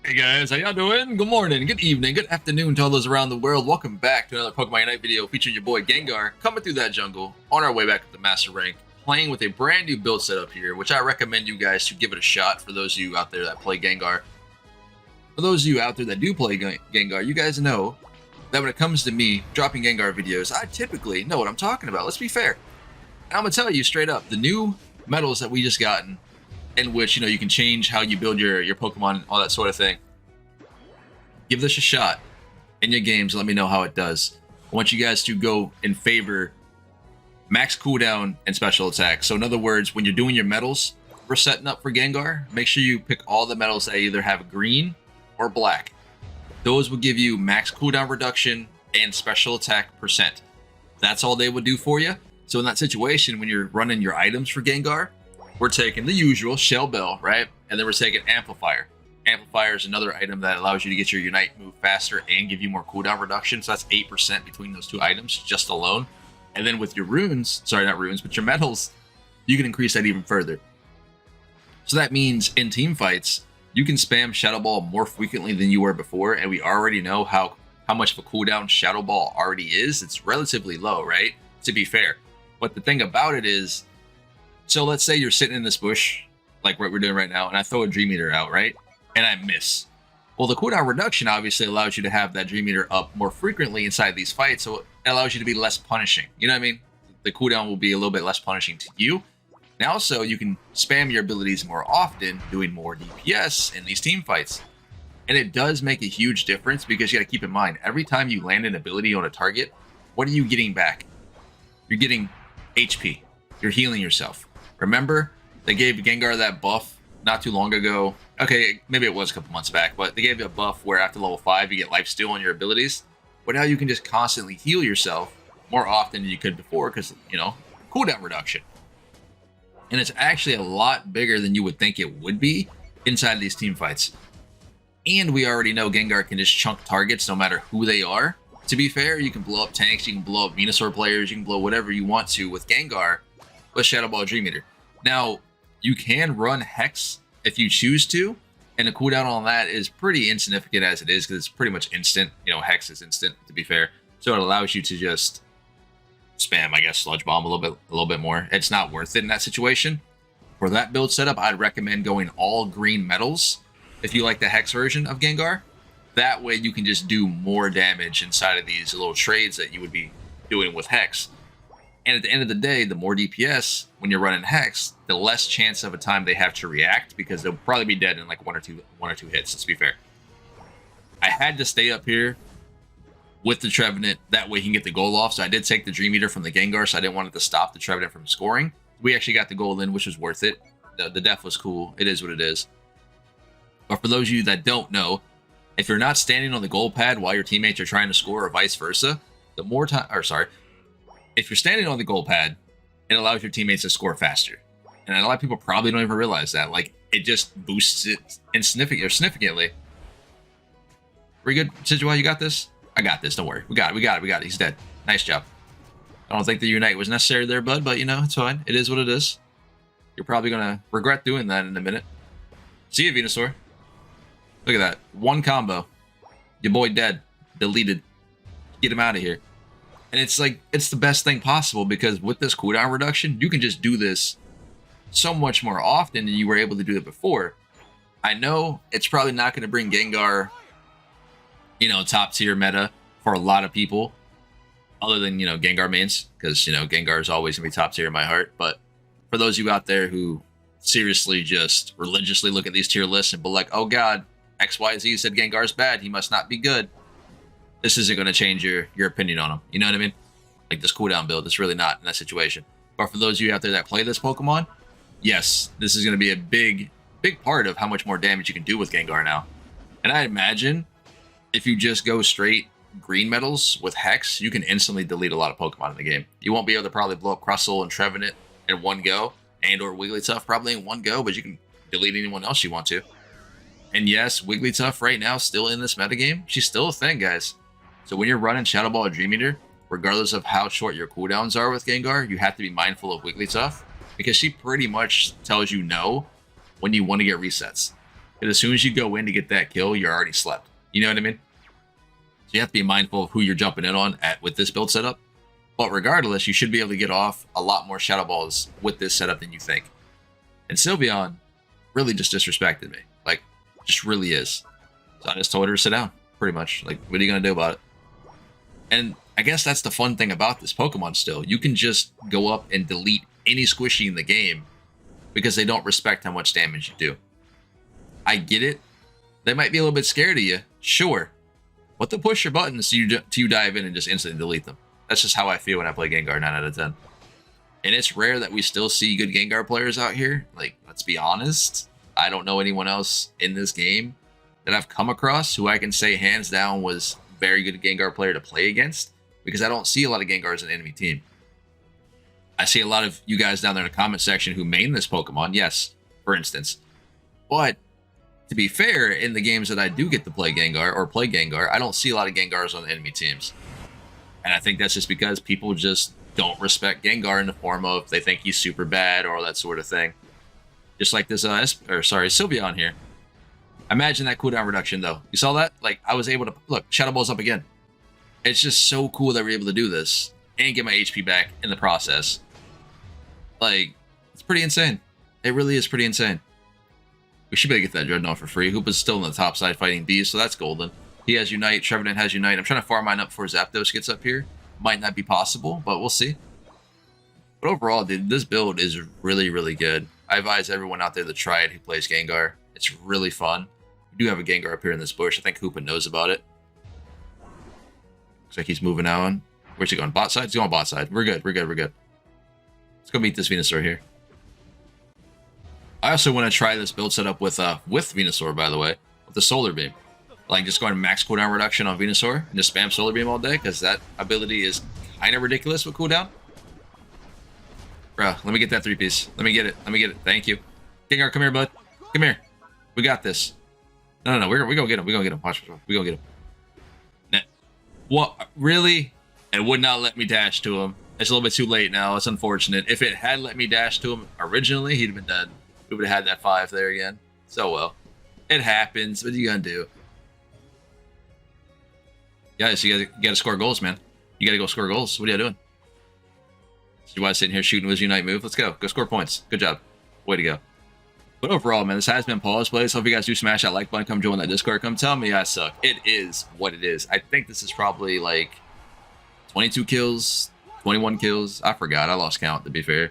Hey guys, how y'all doing? Good morning, good evening, good afternoon to all those around the world. Welcome back to another Pokemon Unite video featuring your boy Gengar, coming through that jungle on our way back to the Master Rank, playing with a brand new build setup here, which I recommend you guys to give it a shot for those of you out there that play Gengar. For those of you out there that do play Gengar, you guys know that when it comes to me dropping Gengar videos, I typically know what I'm talking about. Let's be fair. I'm going to tell you straight up, the new medals that we just gotten, in which, you know, you can change how you build your Pokemon, all that sort of thing. Give this a shot in your games. Let me know how it does. I want you guys to go and favor max cooldown and special attack. So in other words, when you're doing your medals for setting up for Gengar, make sure you pick all the medals that either have green or black. Those will give you max cooldown reduction and special attack percent. That's all they would do for you. So in that situation, when you're running your items for Gengar, we're taking the usual Shell Bell, right? And then we're taking Amplifier. Amplifier is another item that allows you to get your Unite move faster and give you more cooldown reduction. So that's 8% between those two items just alone. And then with your runes, sorry, not runes, but your medals, you can increase that even further. So that means in team fights, you can spam Shadow Ball more frequently than you were before. And we already know how much of a cooldown Shadow Ball already is. It's relatively low, right? To be fair. But the thing about it is, so let's say you're sitting in this bush, like what we're doing right now, and I throw a Dream Eater out, right? And I miss. Well, the cooldown reduction obviously allows you to have that Dream Eater up more frequently inside these fights, so it allows you to be less punishing. You know what I mean? The cooldown will be a little bit less punishing to you. And also, you can spam your abilities more often, doing more DPS in these team fights. And it does make a huge difference because you got to keep in mind, every time you land an ability on a target, what are you getting back? You're getting HP. You're healing yourself. Remember, they gave Gengar that buff not too long ago. Okay, maybe it was a couple months back, but they gave you a buff where after level 5, you get lifesteal on your abilities. But now you can just constantly heal yourself more often than you could before because, you know, cooldown reduction. And it's actually a lot bigger than you would think it would be inside these team fights. And we already know Gengar can just chunk targets no matter who they are. To be fair, you can blow up tanks, you can blow up Venusaur players, you can blow whatever you want to with Gengar with Shadow Ball Dream Eater. Now, you can run Hex if you choose to, and the cooldown on that is pretty insignificant as it is because it's pretty much instant. You know, Hex is instant, to be fair. So it allows you to just spam, I guess, Sludge Bomb a little bit more. It's not worth it in that situation. For that build setup, I'd recommend going all green metals if you like the Hex version of Gengar. That way you can just do more damage inside of these little trades that you would be doing with Hex. And at the end of the day, the more DPS when you're running Hex, the less chance of a time they have to react because they'll probably be dead in like one or two hits, let's be fair. I had to stay up here with the Trevenant, that way he can get the goal off. So I did take the Dream Eater from the Gengar, so I didn't want it to stop the Trevenant from scoring. We actually got the goal in, which was worth it. The death was cool. It is what it is. But for those of you that don't know, if you're not standing on the goal pad while your teammates are trying to score or vice versa, the more time, or sorry, if you're standing on the goal pad, it allows your teammates to score faster. And a lot of people probably don't even realize that. Like, it just boosts it significantly. Pretty good, Sigil, you got this? I got this, don't worry. We got it. He's dead. Nice job. I don't think the Unite was necessary there, bud, but you know, it's fine. It is what it is. You're probably gonna regret doing that in a minute. See you, Venusaur. Look at that. One combo. Your boy dead. Deleted. Get him out of here. And it's like, it's the best thing possible because with this cooldown reduction, you can just do this so much more often than you were able to do it before. I know it's probably not going to bring Gengar, you know, top tier meta for a lot of people other than, you know, Gengar mains, because, you know, Gengar is always going to be top tier in my heart. But for those of you out there who seriously just religiously look at these tier lists and be like, oh God, XYZ said Gengar's bad, he must not be good. This isn't going to change your opinion on him. You know what I mean? Like this cooldown build, it's really not in that situation. But for those of you out there that play this Pokemon, yes, this is going to be a big part of how much more damage you can do with Gengar now. And I imagine if you just go straight green metals with Hex, you can instantly delete a lot of Pokemon in the game. You won't be able to probably blow up Crustle and Trevenant in one go, and or Wigglytuff probably in one go, but you can delete anyone else you want to. And yes, Wigglytuff right now still in this metagame. She's still a thing, guys. So when you're running Shadow Ball or Dream Eater, regardless of how short your cooldowns are with Gengar, you have to be mindful of Wigglytuff because she pretty much tells you no when you want to get resets. Because as soon as you go in to get that kill, you're already slept. You know what I mean? So you have to be mindful of who you're jumping in on with this build setup. But regardless, you should be able to get off a lot more Shadow Balls with this setup than you think. And Sylveon really just disrespected me. Like, just really is. So I just told her to sit down, pretty much. Like, what are you going to do about it? And I guess that's the fun thing about this Pokemon still. You can just go up and delete any squishy in the game because they don't respect how much damage you do. I get it. They might be a little bit scared of you, sure. But they'll push your buttons till you dive in and just instantly delete them. That's just how I feel when I play Gengar 9 out of 10. And it's rare that we still see good Gengar players out here. Like, let's be honest. I don't know anyone else in this game that I've come across who I can say hands down was a very good Gengar player to play against, because I don't see a lot of Gengars in the enemy team. I see a lot of you guys down there in the comment section who main this Pokemon, yes, for instance. But to be fair, in the games that I do get to play Gengar or play Gengar, I don't see a lot of Gengars on the enemy teams. And I think that's just because people just don't respect Gengar in the form of they think he's super bad or that sort of thing. Just like this, Sylveon here. Imagine that cooldown reduction, though. You saw that? Like, I was able to... Look, Shadow Ball's up again. It's just so cool that we're able to do this and get my HP back in the process. Like, it's pretty insane. It really is pretty insane. We should be able to get that Dreadnought for free. Hoopa's still on the top side fighting bees, so that's golden. He has Unite. Trevenant has Unite. I'm trying to farm mine up before Zapdos gets up here. Might not be possible, but we'll see. But overall, dude, this build is really, really good. I advise everyone out there to try it who plays Gengar. It's really fun. We do have a Gengar up here in this bush. I think Hoopa knows about it. Looks like he's moving on. Where's he going? Bot side? He's going bot side. We're good. We're good. We're good. Let's go meet this Venusaur here. I also want to try this build setup with Venusaur, by the way, with the Solar Beam. Like, just going max cooldown reduction on Venusaur and just spam Solar Beam all day, because that ability is kind of ridiculous with cooldown. Bro, let me get that 3-piece. Let me get it. Let me get it. Thank you. Gengar, come here, bud. Come here. We got this. No. We're gonna get him. We're gonna get him. Watch. We're gonna get him. Nah. What? Really? It would not let me dash to him. It's a little bit too late now. It's unfortunate. If it had let me dash to him originally, he'd have been dead. We would have had that 5 there again. So well. It happens. What are you gonna do? Guys, you gotta score goals, man. You gotta go score goals. What are you doing? You want sitting here shooting with his Unite move? Let's go. Go score points. Good job. Way to go. But overall, man, this has been Pawseplays. Hope you guys do smash that like button. Come join that Discord. Come tell me I suck. It is what it is. I think this is probably like 22 kills, 21 kills. I forgot. I lost count, to be fair.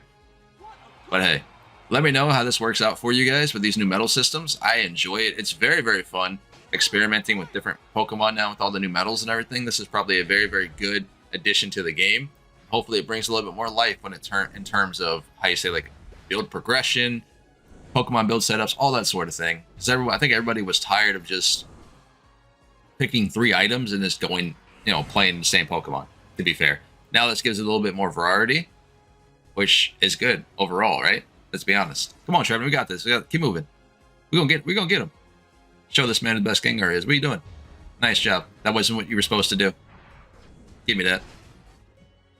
But hey, let me know how this works out for you guys with these new medal systems. I enjoy it. It's very, very fun experimenting with different Pokemon now with all the new medals and everything. This is probably a very, very good addition to the game. Hopefully it brings a little bit more life when it in terms of how you say, like, build progression, Pokemon build setups, all that sort of thing. Because I think everybody was tired of just picking 3 items and just going, you know, playing the same Pokemon, to be fair. Now this gives it a little bit more variety, which is good overall, right? Let's be honest. Come on, Trevor, we got this. Keep moving. We're gonna get him. Show this man who the best Gengar is. What are you doing? Nice job. That wasn't what you were supposed to do. Give me that.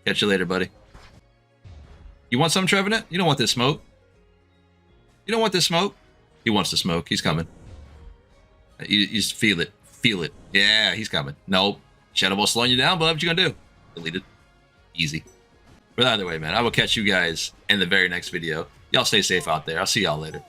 Catch you later, buddy. You want some, Trevenant? You don't want this smoke. You don't want this smoke? He wants the smoke. He's coming. You just feel it. Feel it. Yeah, he's coming. Nope. Shadow Ball slowing you down, bud. What you gonna do? Delete it. Easy. But either way, man, I will catch you guys in the very next video. Y'all stay safe out there. I'll see y'all later.